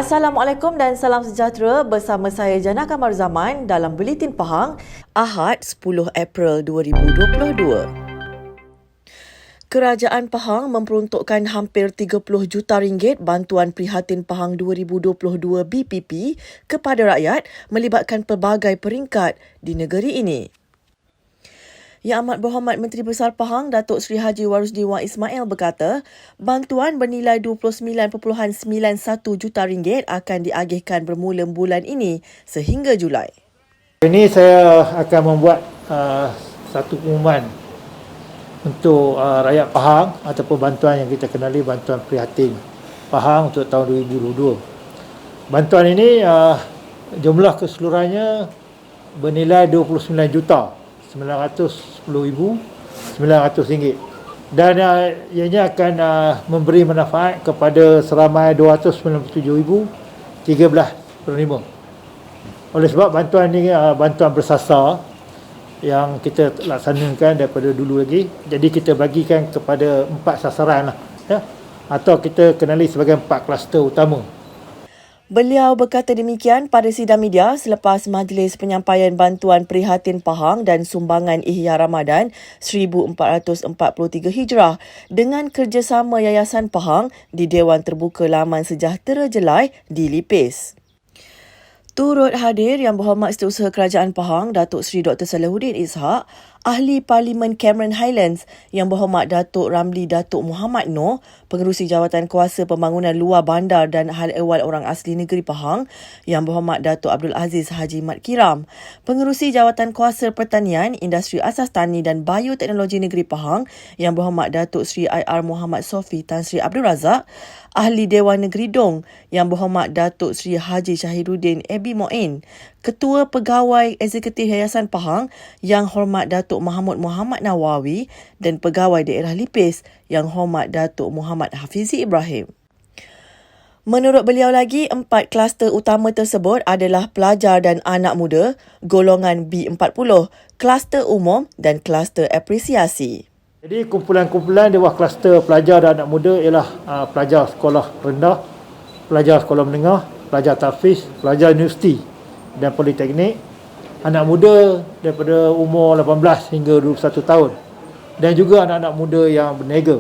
Assalamualaikum dan salam sejahtera bersama saya Jana Kamar Zaman dalam Buletin Pahang, Ahad 10 April 2022. Kerajaan Pahang memperuntukkan hampir 30 juta ringgit bantuan Prihatin Pahang 2022 BPP kepada rakyat melibatkan pelbagai peringkat di negeri ini. Yang Amat Berhormat Menteri Besar Pahang Datuk Seri Haji Warusdi Wan Ismail berkata, bantuan bernilai 29.91 juta ringgit akan diagihkan bermula bulan ini sehingga Julai. Ini saya akan membuat satu pengumuman untuk rakyat Pahang ataupun bantuan yang kita kenali bantuan Prihatin Pahang untuk tahun 2022. Bantuan ini jumlah keseluruhannya bernilai 29,910,900 ringgit dan ianya akan memberi manfaat kepada seramai 297,013 penerima. Oleh sebab bantuan ini bantuan bersasar yang kita laksanakan daripada dulu lagi, jadi kita bagikan kepada 4 sasaran lah, ya? Atau kita kenali sebagai 4 kluster utama. Beliau berkata demikian pada sidang media selepas Majlis Penyampaian Bantuan Prihatin Pahang dan Sumbangan Ihya Ramadan 1443 Hijrah dengan kerjasama Yayasan Pahang di Dewan Terbuka Laman Sejahtera Jelai di Lipis. Turut hadir Yang Berhormat Setiausaha Kerajaan Pahang Datuk Seri Dr. Salahuddin Ishak, Ahli Parlimen Cameron Highlands Yang Berhormat Datuk Ramli Datuk Muhammad Noor, Pengerusi Jawatan Kuasa Pembangunan Luar Bandar dan Hal Ehwal Orang Asli Negeri Pahang Yang Berhormat Datuk Abdul Aziz Haji Mat Kiram, Pengerusi Jawatan Kuasa Pertanian, Industri Asas Tani dan Bioteknologi Negeri Pahang Yang Berhormat Datuk Seri IR Muhammad Sofi Tan Sri Abdul Razak, Ahli Dewan Negeri Dong Yang Berhormat Datuk Seri Haji Syahiruddin Ebi Moin, Ketua Pegawai Eksekutif Yayasan Pahang Yang Hormat Datuk Mahmud Muhammad Nawawi dan Pegawai Daerah Lipis Yang Hormat Datuk Muhammad Hafizi Ibrahim. Menurut beliau lagi, 4 kluster utama tersebut adalah pelajar dan anak muda, golongan B40, kluster umum dan kluster apresiasi. Jadi kumpulan-kumpulan di bawah kluster pelajar dan anak muda ialah pelajar sekolah rendah, pelajar sekolah menengah, pelajar tahfiz, pelajar universiti dan politeknik, anak muda daripada umur 18 hingga 21 tahun dan juga anak-anak muda yang berniaga.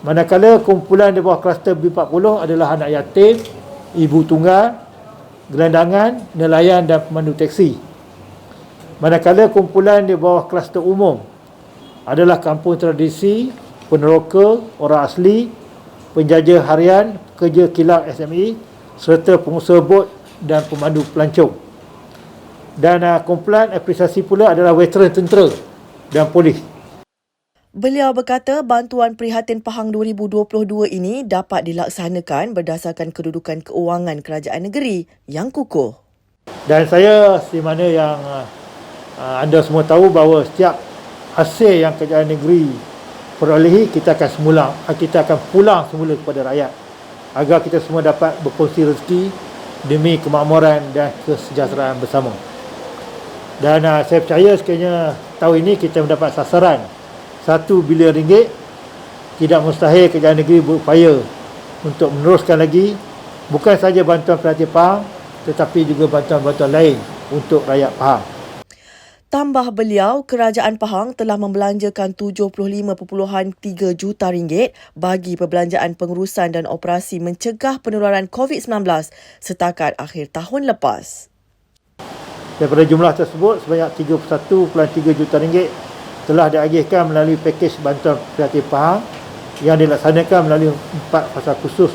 Manakala kumpulan di bawah kluster B40 adalah anak yatim, ibu tunggal, gelandangan, nelayan dan pemandu teksi. Manakala kumpulan di bawah kluster umum adalah kampung tradisi, peneroka, orang asli, penjajah harian, pekerja kilang SME, serta pengusaha bot dan pemandu pelancong. Dan kumpulan apresiasi pula adalah veteran tentera dan polis. Beliau berkata bantuan Prihatin Pahang 2022 ini dapat dilaksanakan berdasarkan kedudukan keuangan kerajaan negeri yang kukuh. Dan saya di mana yang anda semua tahu bahawa setiap hasil yang kerajaan negeri perolehi kita akan pulang semula kepada rakyat agar kita semua dapat berkongsi rezeki demi kemakmuran dan kesejahteraan bersama. Dan saya percaya sekiranya tahun ini kita mendapat sasaran 1 bilion ringgit, tidak mustahil kerajaan negeri berupaya untuk meneruskan lagi bukan sahaja bantuan Prihatin Pahang tetapi juga bantuan-bantuan lain untuk rakyat Pahang. Tambah beliau, Kerajaan Pahang telah membelanjakan 75.3 juta ringgit bagi perbelanjaan pengurusan dan operasi mencegah penularan COVID-19 setakat akhir tahun lepas. Daripada jumlah tersebut, sebanyak 31.3 juta ringgit telah diagihkan melalui pakej bantuan Prihatin Pahang yang dilaksanakan melalui 4 fasa khusus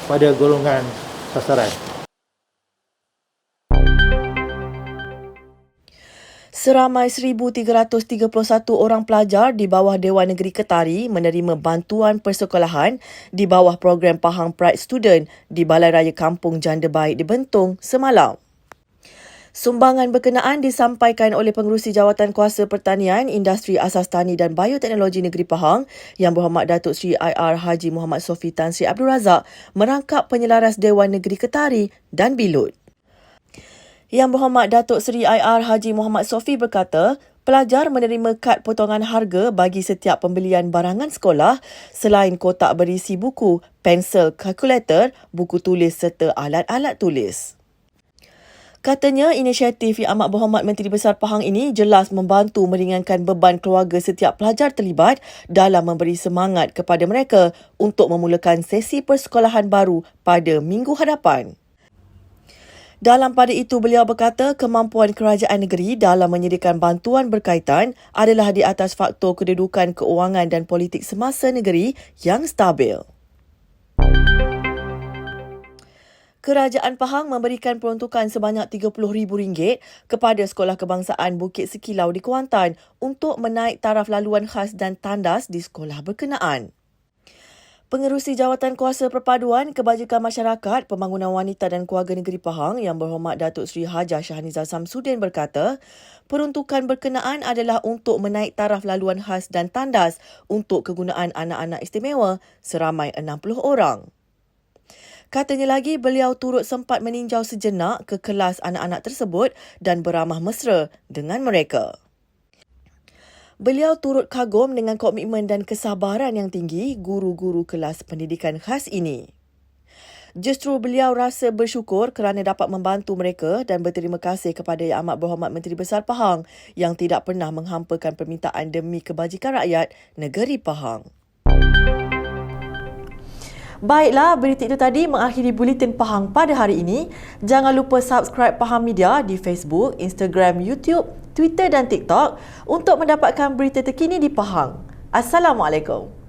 pada golongan sasaran. Seramai 1,331 orang pelajar di bawah Dewan Negeri Ketari menerima bantuan persekolahan di bawah program Pahang Pride Student di Balai Raya Kampung Janda Baik di Bentong semalam. Sumbangan berkenaan disampaikan oleh Pengerusi Jawatan Kuasa Pertanian, Industri Asas Tani dan Bioteknologi Negeri Pahang Yang Berhormat Datuk Seri IR Haji Muhammad Sofi Tan Sri Abdul Razak merangkap penyelaras Dewan Negeri Ketari dan Bilut. Yang Berhormat Datuk Seri IR Haji Muhammad Sofi berkata, Pelajar menerima kad potongan harga bagi setiap pembelian barangan sekolah selain kotak berisi buku, pensel, kalkulator, buku tulis serta alat-alat tulis. Katanya inisiatif Yang Amat Berhormat Menteri Besar Pahang ini jelas membantu meringankan beban keluarga setiap pelajar terlibat dalam memberi semangat kepada mereka untuk memulakan sesi persekolahan baru pada minggu hadapan. Dalam pada itu, beliau berkata kemampuan kerajaan negeri dalam menyediakan bantuan berkaitan adalah di atas faktor kedudukan keuangan dan politik semasa negeri yang stabil. Kerajaan Pahang memberikan peruntukan sebanyak RM30,000 kepada Sekolah Kebangsaan Bukit Sekilau di Kuantan untuk menaik taraf laluan khas dan tandas di sekolah berkenaan. Pengerusi Jawatan Kuasa Perpaduan Kebajikan Masyarakat, Pembangunan Wanita dan Keluarga Negeri Pahang Yang Berhormat Datuk Seri Hajah Shahniza Samsudin berkata, peruntukan berkenaan adalah untuk menaik taraf laluan khas dan tandas untuk kegunaan anak-anak istimewa seramai 60 orang. Katanya lagi, beliau turut sempat meninjau sejenak ke kelas anak-anak tersebut dan beramah mesra dengan mereka. Beliau turut kagum dengan komitmen dan kesabaran yang tinggi guru-guru kelas pendidikan khas ini. Justru beliau rasa bersyukur kerana dapat membantu mereka dan berterima kasih kepada Yang Amat Berhormat Menteri Besar Pahang yang tidak pernah menghampakan permintaan demi kebajikan rakyat negeri Pahang. Baiklah, berita itu tadi mengakhiri Buletin Pahang pada hari ini. Jangan lupa subscribe Pahang Media di Facebook, Instagram, YouTube, Twitter dan TikTok untuk mendapatkan berita terkini di Pahang. Assalamualaikum.